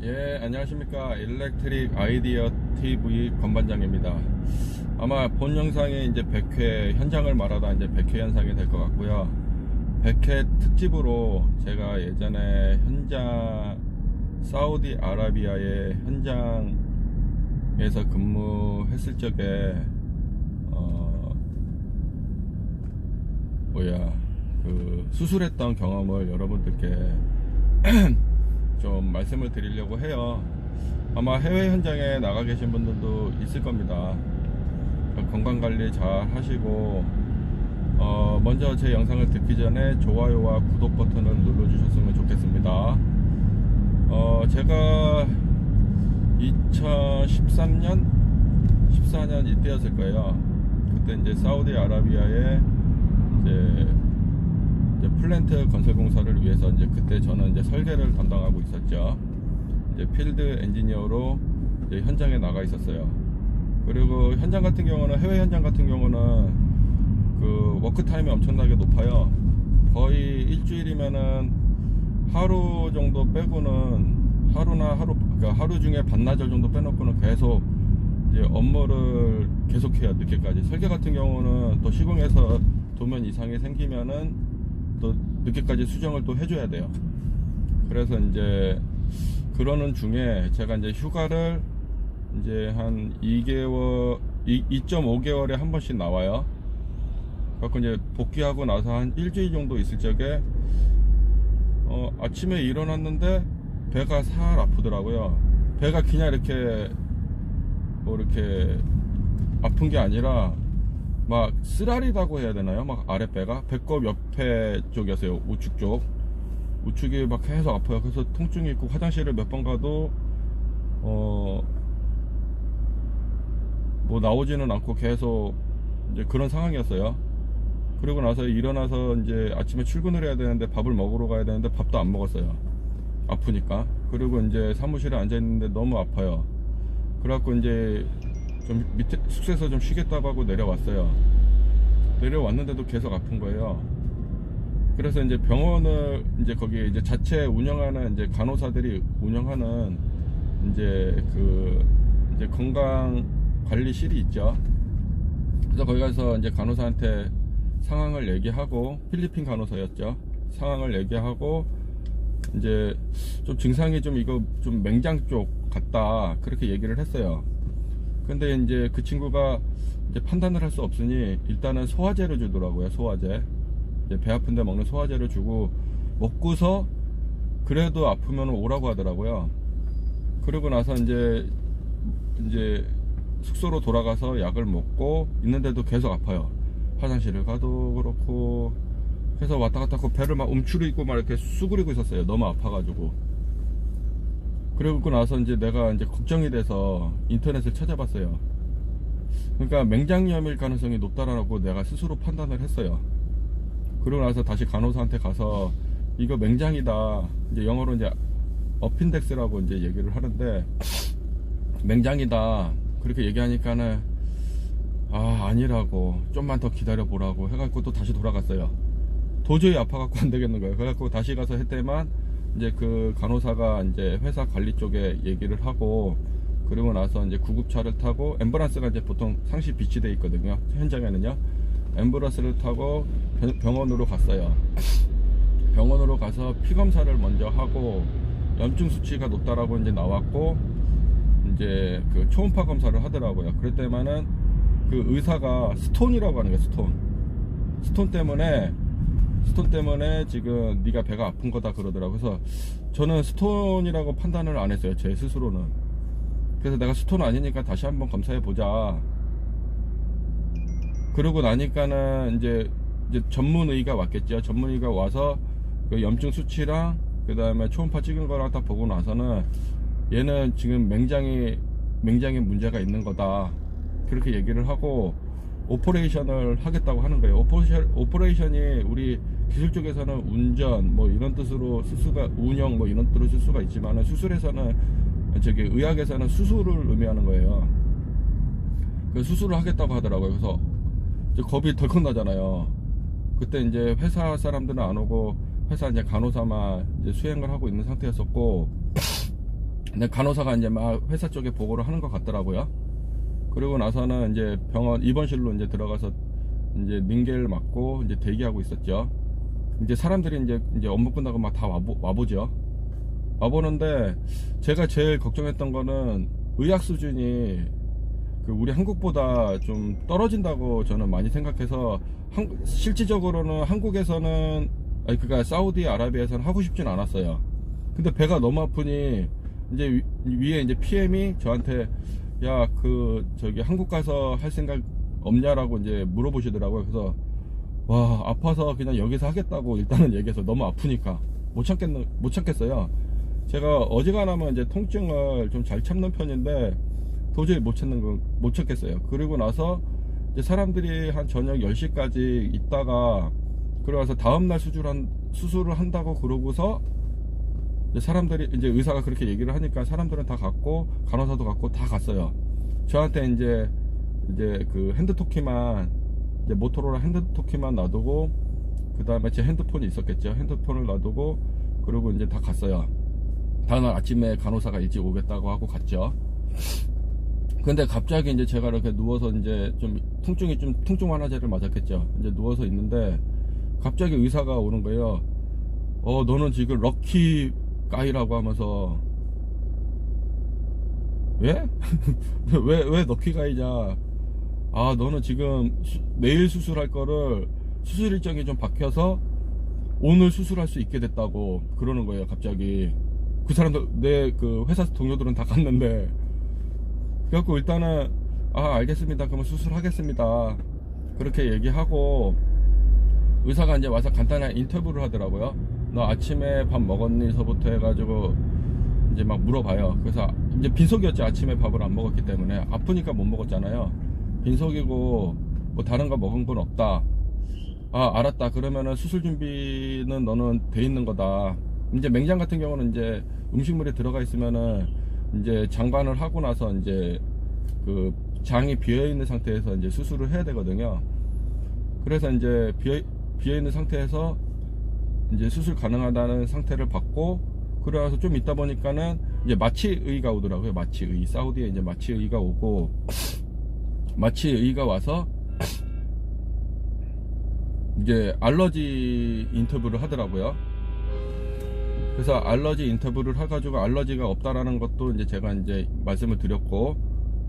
예, 안녕하십니까. 일렉트릭 아이디어 TV 권반장입니다. 아마 본 영상이 이제 100회 현장을 말하다 이제 100회 현상이 될 것 같고요. 100회 특집으로 제가 예전에 사우디아라비아의 현장에서 근무했을 적에 수술했던 경험을 여러분들께 좀 말씀을 드리려고 해요. 아마 해외 현장에 나가 계신 분들도 있을 겁니다. 건강관리 잘 하시고 먼저 제 영상을 듣기 전에 좋아요와 구독 버튼을 눌러주셨으면 좋겠습니다. 제가 2013년 14년 이때였을 거예요. 그때 이제 사우디아라비아에 이제 플랜트 건설 공사를 위해서 이제 그때 저는 이제 설계를 담당하고 있었죠. 이제 필드 엔지니어로 이제 현장에 나가 있었어요. 그리고 현장 같은 경우는, 해외 현장 같은 경우는 그 워크 타임이 엄청나게 높아요. 거의 일주일이면은 하루 정도 빼고는, 그러니까 하루 중에 반나절 정도 빼놓고는 계속 이제 업무를 계속해요. 늦게까지. 설계 같은 경우는 또 시공에서 도면 이상이 생기면은 또 늦게까지 수정을 또 해줘야 돼요. 그래서 이제 그러는 중에 제가 이제 휴가를 이제 한 2.5개월에 한 번씩 나와요. 그래서 이제 복귀하고 나서 한 일주일 정도 있을 적에 아침에 일어났는데 배가 살 아프더라고요. 배가 그냥 이렇게 이렇게 아픈 게 아니라 막 쓰라리다고 해야 되나요? 막 아랫배가 배꼽 옆에 쪽이었어요. 우측 쪽. 우측이 막 계속 아파요. 그래서 통증이 있고 화장실을 몇 번 가도 뭐 나오지는 않고 계속 이제 그런 상황이었어요. 그리고 나서 일어나서 이제 아침에 출근을 해야 되는데 밥을 먹으러 가야 되는데 밥도 안 먹었어요. 아프니까. 그리고 이제 사무실에 앉아 있는데 너무 아파요. 그래갖고 이제 좀 밑에 숙소에서 좀 쉬겠다고 하고 내려왔어요. 내려왔는데도 계속 아픈 거예요. 그래서 이제 병원을 이제 거기 이제 자체 운영하는 이제 간호사들이 운영하는 이제 이제 건강 관리실이 있죠. 그래서 거기 가서 이제 간호사한테 상황을 얘기하고, 필리핀 간호사였죠. 상황을 얘기하고 이제 좀 증상이 좀 이거 좀 맹장 쪽 같다 그렇게 얘기를 했어요. 근데 이제 그 친구가 이제 판단을 할 수 없으니 일단은 소화제를 주더라고요. 소화제. 이제 배 아픈데 먹는 소화제를 주고, 먹고서 그래도 아프면 오라고 하더라고요. 그러고 나서 이제 숙소로 돌아가서 약을 먹고 있는데도 계속 아파요. 화장실을 가도 그렇고 해서 왔다 갔다 하고 배를 막 움츠리고 막 이렇게 수그리고 있었어요. 너무 아파가지고. 그러고 나서 이제 내가 이제 걱정이 돼서 인터넷을 찾아봤어요. 그러니까 맹장염일 가능성이 높다라고 내가 스스로 판단을 했어요. 그러고 나서 다시 간호사한테 가서 이거 맹장이다. 이제 영어로 이제 어펜덱스라고 이제 얘기를 하는데, 맹장이다. 그렇게 얘기하니까는 아니라고, 좀만 더 기다려 보라고 해갖고 또 다시 돌아갔어요. 도저히 아파갖고 안 되겠는 거예요. 그래갖고 다시 가서 했더만 이제 그 간호사가 이제 회사 관리 쪽에 얘기를 하고, 그리고 나서 이제 구급차를 타고, 앰뷸런스가 이제 보통 상시 비치돼 있거든요. 현장에는요. 앰뷸런스를 타고 병원으로 갔어요. 병원으로 가서 피 검사를 먼저 하고, 염증 수치가 높다라고 이제 나왔고, 이제 그 초음파 검사를 하더라고요. 그랬더니만은 그 의사가 스톤이라고 하는 거예요. 스톤 때문에 지금 네가 배가 아픈 거다 그러더라고요. 그래서 저는 스톤이라고 판단을 안 했어요. 제 스스로는. 그래서 내가 스톤 아니니까 다시 한번 검사해 보자. 그러고 나니까는 이제 전문의가 왔겠죠. 전문의가 와서 그 염증 수치랑 그 다음에 초음파 찍은 거랑 딱 보고 나서는 얘는 지금 맹장에 문제가 있는 거다 그렇게 얘기를 하고, 오퍼레이션을 하겠다고 하는 거예요. 오퍼레이션이 우리 기술 쪽에서는 운전 뭐 이런 뜻으로 쓸 수가, 운영 뭐 이런 뜻으로 쓸 수가 있지만, 수술에서는, 의학에서는 수술을 의미하는 거예요. 그 수술을 하겠다고 하더라고요. 그래서 이제 겁이 덜컥 나잖아요. 그때 이제 회사 사람들은 안 오고 회사 이제 간호사만 이제 수행을 하고 있는 상태였었고, 근데 간호사가 이제 막 회사 쪽에 보고를 하는 것 같더라고요. 그리고 나서는 이제 병원 입원실로 이제 들어가서 이제 링겔 맞고 이제 대기하고 있었죠. 이제 사람들이 이제 업무 끝나고 막 다 와보죠. 와보는데 제가 제일 걱정했던 거는 의학 수준이 그 우리 한국보다 좀 떨어진다고 저는 많이 생각해서 실질적으로는 한국에서는 그러니까 사우디아라비아에서는 하고 싶진 않았어요. 근데 배가 너무 아프니 이제 위에 이제 PM이 저한테 야 저기 한국 가서 할 생각 없냐라고 이제 물어보시더라고요. 그래서 와 아파서 그냥 여기서 하겠다고 일단은 얘기해서 너무 아프니까 못 참겠어요. 제가 어지간하면 이제 통증을 좀 잘 참는 편인데 도저히 못 참겠어요. 그리고 나서 이제 사람들이 한 저녁 10시까지 있다가 그러고 나서 다음날 수술을 한다고 그러고서 이제 사람들이 이제 의사가 그렇게 얘기를 하니까 사람들은 다 갔고 간호사도 갔고 다 갔어요. 저한테 이제 그 핸드토키만 이제 모토로라 핸드토키만 놔두고 그 다음에 제 핸드폰이 있었겠죠. 핸드폰을 놔두고 그리고 이제 다 갔어요. 다음날 아침에 간호사가 일찍 오겠다고 하고 갔죠. 근데 갑자기 이제 제가 이렇게 누워서 이제 좀 통증 완화제를 맞았겠죠. 이제 누워서 있는데 갑자기 의사가 오는 거예요. 너는 지금 럭키 가이라고 하면서 왜? 왜 럭키 가이냐? 너는 지금 내일 수술할 거를 수술 일정이 좀 바뀌어서 오늘 수술할 수 있게 됐다고 그러는 거예요. 갑자기 그 사람들 내 그 회사 동료들은 다 갔는데 그래갖고 일단은 알겠습니다. 그러면 수술하겠습니다. 그렇게 얘기하고 의사가 이제 와서 간단한 인터뷰를 하더라고요. 너 아침에 밥 먹었니?서부터 해가지고 이제 막 물어봐요. 그래서 이제 빈속이었죠. 아침에 밥을 안 먹었기 때문에 아프니까 못 먹었잖아요. 빈속이고 뭐 다른 거 먹은 건 없다. 알았다. 그러면은 수술 준비는 너는 돼 있는 거다. 이제 맹장 같은 경우는 이제 음식물이 들어가 있으면은 이제 장관을 하고 나서 이제 그 장이 비어 있는 상태에서 이제 수술을 해야 되거든요. 그래서 이제 비어 있는 상태에서 이제 수술 가능하다는 상태를 받고 그래서 좀 있다 보니까는 이제 마취의가 오더라고요. 마취의 사우디에 이제 마취의가 오고 마취의가 와서 이제 알러지 인터뷰를 하더라고요. 그래서 알러지 인터뷰를 해가지고 알러지가 없다라는 것도 이제 제가 이제 말씀을 드렸고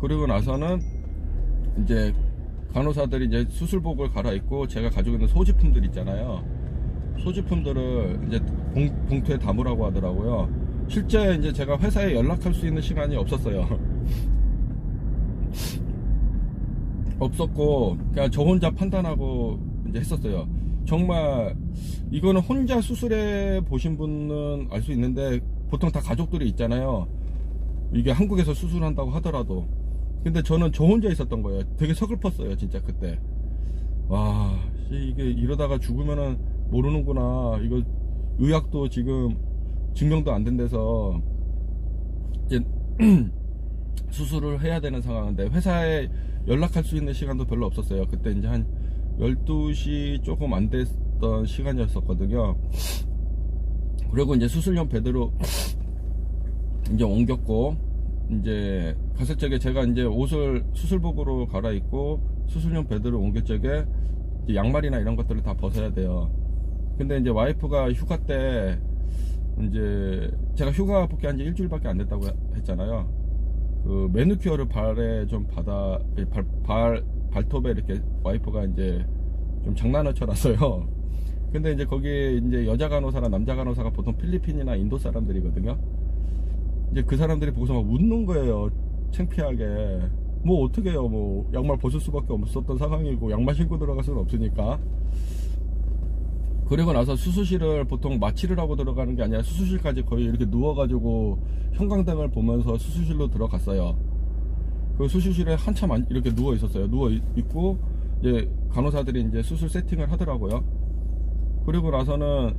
그리고 나서는 이제 간호사들이 이제 수술복을 갈아입고 제가 가지고 있는 소지품들 있잖아요. 소지품들을 이제 봉투에 담으라고 하더라고요. 실제 이제 제가 회사에 연락할 수 있는 시간이 없었어요. 없었고 그냥 저 혼자 판단하고 이제 했었어요. 정말 이거는 혼자 수술해 보신 분은 알 수 있는데 보통 다 가족들이 있잖아요. 이게 한국에서 수술한다고 하더라도 근데 저는 저 혼자 있었던 거예요. 되게 서글펐어요 진짜 그때. 와 이게 이러다가 죽으면은 모르는구나. 이거 의학도 지금 증명도 안 된 데서 이제 수술을 해야 되는 상황인데 회사에 연락할 수 있는 시간도 별로 없었어요. 그때 이제 한 12시 조금 안 됐던 시간이었었거든요. 그리고 이제 수술용 베드로 이제 옮겼고 이제 갔을 적에 제가 이제 옷을 수술복으로 갈아입고 수술용 베드로 옮길 적에 양말이나 이런 것들을 다 벗어야 돼요. 근데 이제 와이프가 휴가 때 이제 제가 휴가 복귀한 지 일주일밖에 안 됐다고 했잖아요. 그 매니큐어를 발에 좀 발톱에 이렇게 와이프가 이제 좀 장난을 쳐놨어요. 근데 이제 거기 이제 여자 간호사나 남자 간호사가 보통 필리핀이나 인도 사람들이거든요. 이제 그 사람들이 보고서 막 웃는 거예요. 창피하게. 뭐 어떻게 해요. 뭐 양말 벗을 수밖에 없었던 상황이고 양말 신고 들어갈 수는 없으니까. 그리고 나서 수술실을 보통 마취를 하고 들어가는 게 아니라 수술실까지 거의 이렇게 누워가지고 형광등을 보면서 수술실로 들어갔어요. 그 수술실에 한참 이렇게 누워 있었어요. 누워 있고 이제 간호사들이 이제 수술 세팅을 하더라고요. 그리고 나서는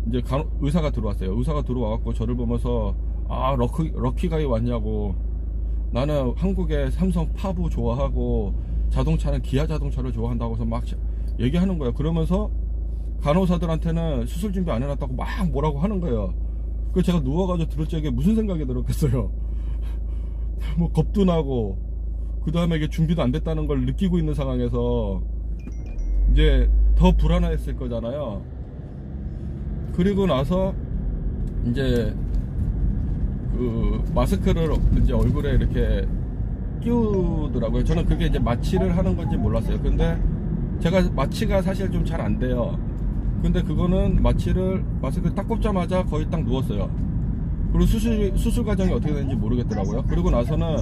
이제 의사가 들어왔어요. 의사가 들어와갖고 저를 보면서 럭키가이 왔냐고. 나는 한국의 삼성 파부 좋아하고 자동차는 기아 자동차를 좋아한다고 해서 막 얘기하는 거예요. 그러면서 간호사들한테는 수술 준비 안 해놨다고 막 뭐라고 하는 거예요. 그 제가 누워가지고 들을 적에 무슨 생각이 들었겠어요. 뭐 겁도 나고, 그 다음에 이게 준비도 안 됐다는 걸 느끼고 있는 상황에서 이제 더 불안했을 거잖아요. 그리고 나서 이제 그 마스크를 이제 얼굴에 이렇게 끼우더라고요. 저는 그게 이제 마취를 하는 건지 몰랐어요. 근데 제가 마취가 사실 좀 잘 안 돼요. 근데 그거는 마스크 딱 꼽자마자 거의 딱 누웠어요. 그리고 수술 과정이 어떻게 되는지 모르겠더라고요. 그리고 나서는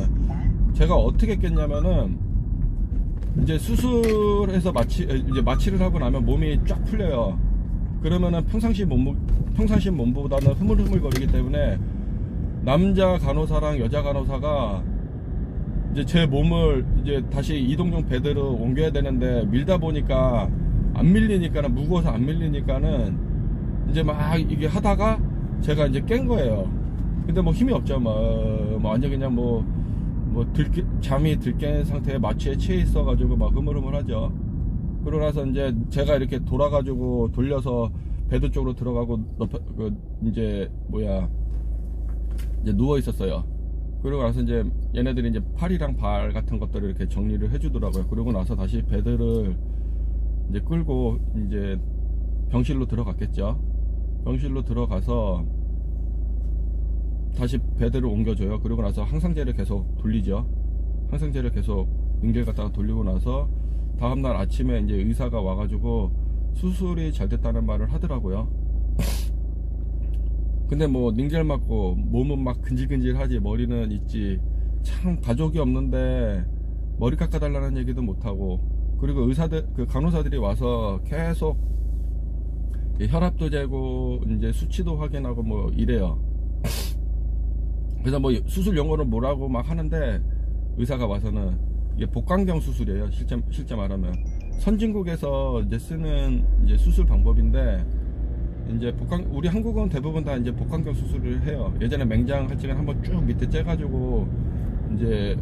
제가 어떻게 깼냐면은 이제 수술해서 이제 마취를 하고 나면 몸이 쫙 풀려요. 그러면은 평상시 몸보다는 흐물흐물거리기 때문에 남자 간호사랑 여자 간호사가 이제 제 몸을 이제 다시 이동용 베드로 옮겨야 되는데 밀다 보니까 안 밀리니까는, 무거워서 안 밀리니까는 이제 막 이게 하다가 제가 이제 깬 거예요. 근데 뭐 힘이 없죠. 뭐 완전 그냥 잠이 들깬 상태에 마취에 취해 있어가지고 막 흐물흐물하죠. 그러고 나서 이제 제가 이렇게 돌려서 베드 쪽으로 들어가고 이제 누워 있었어요. 그러고 나서 이제 얘네들이 이제 팔이랑 발 같은 것들을 이렇게 정리를 해주더라고요. 그러고 나서 다시 베드를 이제 끌고 이제 병실로 들어갔겠죠. 병실로 들어가서 다시 베드를 옮겨줘요. 그리고 나서 항상제를 계속 돌리죠. 항상제를 계속 링겔 갖다가 돌리고 나서 다음날 아침에 이제 의사가 와가지고 수술이 잘 됐다는 말을 하더라고요. 근데 뭐 링겔 맞고 몸은 막 근질근질하지, 머리는 있지. 참 가족이 없는데 머리 깎아달라는 얘기도 못하고, 그리고 그 간호사들이 와서 계속 혈압도 재고 이제 수치도 확인하고 뭐 이래요. 그래서 뭐 수술 용어는 뭐라고 막 하는데, 의사가 와서는 이게 복강경 수술이에요. 실제 말하면 선진국에서 이제 쓰는 이제 수술 방법인데, 이제 우리 한국은 대부분 다 이제 복강경 수술을 해요. 예전에 맹장 할증을 한번 쭉 밑에 째가지고 이제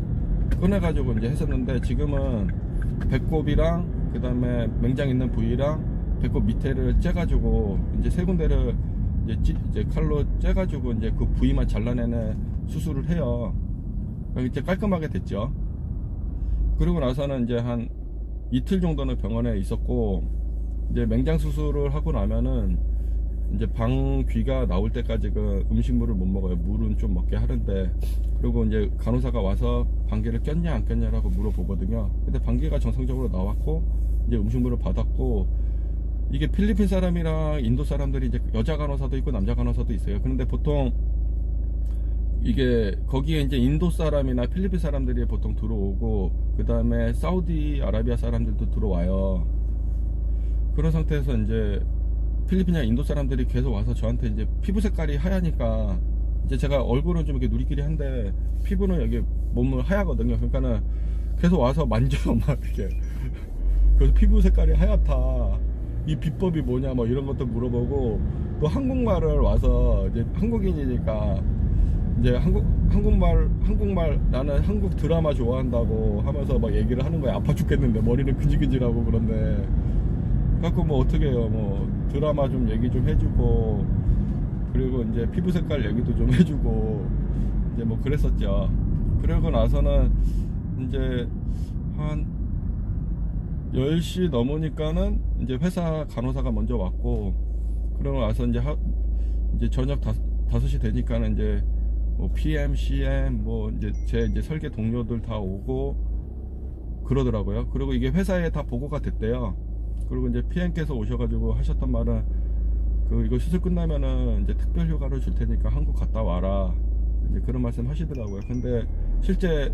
꺼내가지고 이제 했었는데, 지금은 배꼽이랑 그 다음에 맹장 있는 부위랑 배꼽 밑에를 째가지고 이제 세 군데를 이제 칼로 째가지고 이제 그 부위만 잘라내는 수술을 해요. 이제 깔끔하게 됐죠. 그리고 나서는 이제 한 이틀 정도는 병원에 있었고, 이제 맹장 수술을 하고 나면은 이제 방귀가 나올 때까지 그 음식물을 못 먹어요. 물은 좀 먹게 하는데, 그리고 이제 간호사가 와서 방귀를 꼈냐 안 꼈냐라고 물어보거든요. 근데 방귀가 정상적으로 나왔고 이제 음식물을 받았고, 이게 필리핀 사람이랑 인도 사람들이 이제 여자 간호사도 있고 남자 간호사도 있어요. 그런데 보통 이게 거기에 이제 인도 사람이나 필리핀 사람들이 보통 들어오고, 그 다음에 사우디아라비아 사람들도 들어와요. 그런 상태에서 이제 필리핀이나 인도 사람들이 계속 와서 저한테 이제 피부 색깔이 하얘니까, 이제 제가 얼굴은 좀 이렇게 누리끼리 한데 피부는 여기 몸은 하얗거든요. 그러니까는 계속 와서 만져요, 막 이렇게. 그래서 피부 색깔이 하얗다, 이 비법이 뭐냐 뭐 이런 것도 물어보고, 또 한국말을 와서 이제 한국인이니까 이제 한국말 나는 한국 드라마 좋아한다고 하면서 막 얘기를 하는 거야. 아파 죽겠는데 머리는 근질근질하고. 그런데 갖고 뭐 어떻게 해요. 뭐 드라마 좀 얘기 좀 해주고, 그리고 이제 피부 색깔 얘기도 좀 해주고 이제 뭐 그랬었죠. 그러고 나서는 이제 한 10시 넘으니까는 이제 회사 간호사가 먼저 왔고, 그러고 나서 이제 저녁 5시 되니까는 이제 뭐 PM, CM 뭐 이제 설계 동료들 다 오고 그러더라고요. 그리고 이게 회사에 다 보고가 됐대요. 그리고 이제 PM께서 오셔가지고 하셨던 말은, 이거 수술 끝나면은 이제 특별 휴가를 줄 테니까 한국 갔다 와라, 이제 그런 말씀 하시더라고요. 근데 실제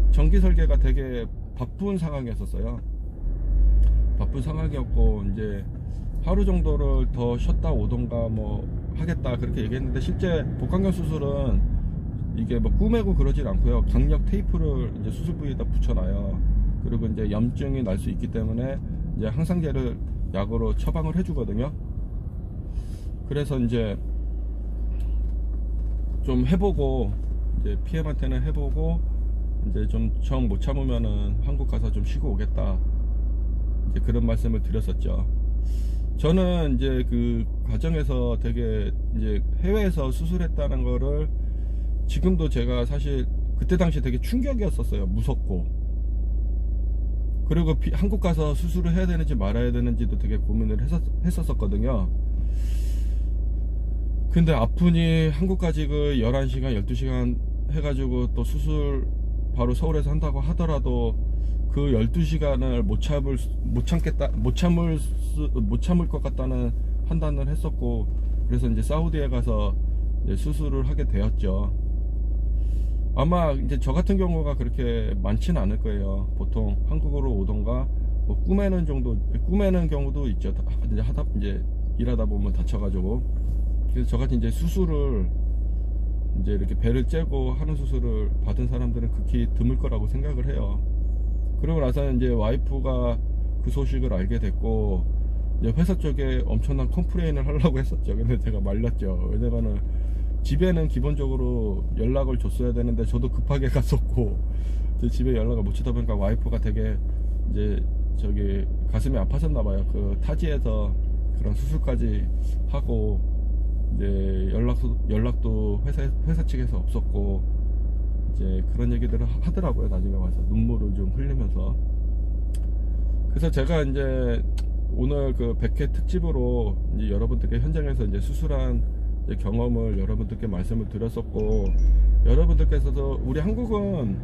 전기 설계가 되게 바쁜 상황이었어요. 바쁜 상황이었고, 이제 하루 정도를 더 쉬었다 오던가 뭐 하겠다 그렇게 얘기했는데, 실제 복강경 수술은 이게 뭐 꾸매고 그러질 않고요. 강력 테이프를 이제 수술 부위에다 붙여놔요. 그리고 이제 염증이 날 수 있기 때문에 이제 항상제를 약으로 처방을 해주거든요. 그래서 이제 좀 해보고, 이제 PM한테는 해보고, 이제 좀 정 못 참으면은 한국 가서 좀 쉬고 오겠다, 이제 그런 말씀을 드렸었죠. 저는 이제 그 과정에서 되게 이제 해외에서 수술했다는 거를 지금도 제가 사실 그때 당시 되게 충격이었었어요. 무섭고. 그리고 한국 가서 수술을 해야 되는지 말아야 되는지도 되게 고민을 했었거든요. 근데 아프니 한국까지 그 11시간 12시간 해가지고 또 수술 바로 서울에서 한다고 하더라도 그 12시간을 못 참을 것 같다는 판단을 했었고, 그래서 이제 사우디에 가서 이제 수술을 하게 되었죠. 아마 이제 저 같은 경우가 그렇게 많지는 않을 거예요. 보통 한국으로 오던가 뭐 꾸매는 경우도 있죠. 이제 일하다 보면 다쳐가지고. 그래서 저같이 이제 수술을 이제 이렇게 배를 째고 하는 수술을 받은 사람들은 극히 드물 거라고 생각을 해요. 그러고 나서는 이제 와이프가 그 소식을 알게 됐고, 이제 회사 쪽에 엄청난 컴플레인을 하려고 했었죠. 근데 제가 말렸죠. 왜냐면은 집에는 기본적으로 연락을 줬어야 되는데 저도 급하게 갔었고, 집에 연락을 못 주다 보니까 와이프가 되게 이제 저기 가슴이 아파졌나봐요. 그 타지에서 그런 수술까지 하고, 이제 연락도 회사 측에서 없었고, 이제 그런 얘기들을 하더라고요. 나중에 와서 눈물을 좀 흘리면서. 그래서 제가 이제 오늘 그 100회 특집으로 이제 여러분들께 현장에서 이제 수술한 이제 경험을 여러분들께 말씀을 드렸었고, 여러분들께서도 우리 한국은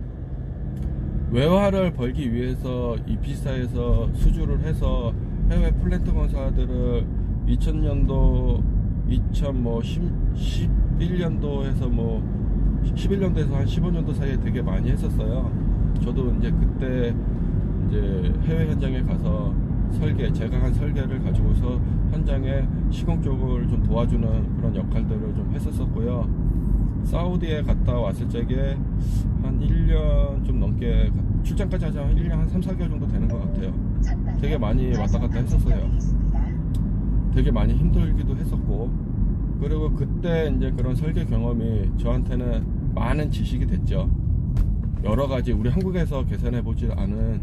외화를 벌기 위해서 이 비슷사에서 수주를 해서 해외 플랜트 검사들을 2000년도 2011년도에서 11년도에서 한 15년도 사이에 되게 많이 했었어요. 저도 이제 그때 이제 해외 현장에 가서 제가 한 설계를 가지고서 현장에 시공 쪽을 좀 도와주는 그런 역할들을 좀 했었었고요. 사우디에 갔다 왔을 적에 한 1년 좀 넘게 출장까지 하자 한 1년 한 3, 4개월 정도 되는 것 같아요. 되게 많이 왔다 갔다 했었어요. 되게 많이 힘들기도 했었고, 그리고 그때 이제 그런 설계 경험이 저한테는 많은 지식이 됐죠. 여러 가지 우리 한국에서 계산해 보지 않은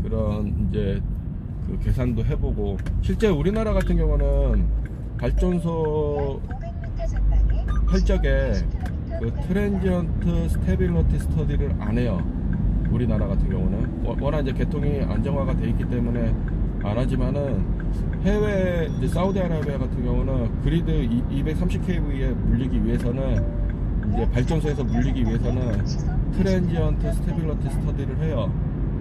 그런 이제 그 계산도 해보고, 실제 우리나라 같은 경우는 발전소 할 적에 그 트랜지언트 스테빌리티 스터디를 안 해요. 우리나라 같은 경우는 워낙 이제 개통이 안정화가 돼 있기 때문에 안 하지만은, 해외 이제 사우디아라비아 같은 경우는 그리드 230kV에 물리기 위해서는, 이제 발전소에서 물리기 위해서는 트랜지언트 스테빌리티 스터디를 해요.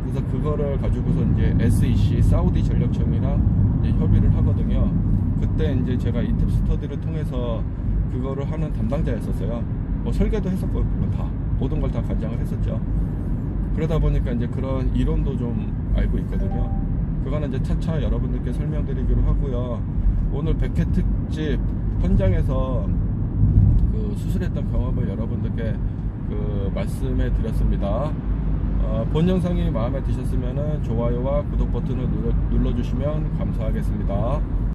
그래서 그거를 가지고서 이제 SEC 사우디 전력청이랑 이제 협의를 하거든요. 그때 이제 제가 인텝 스터디를 통해서 그거를 하는 담당자였었어요. 뭐 설계도 했었고, 다 모든 걸 다 관장을 했었죠. 그러다 보니까 이제 그런 이론도 좀 알고 있거든요. 그거는 이제 차차 여러분들께 설명드리기로 하고요. 오늘 100회 특집 현장에서 그 수술했던 경험을 여러분들께 그 말씀해 드렸습니다. 본 영상이 마음에 드셨으면 좋아요와 구독 버튼을 눌러주시면 감사하겠습니다.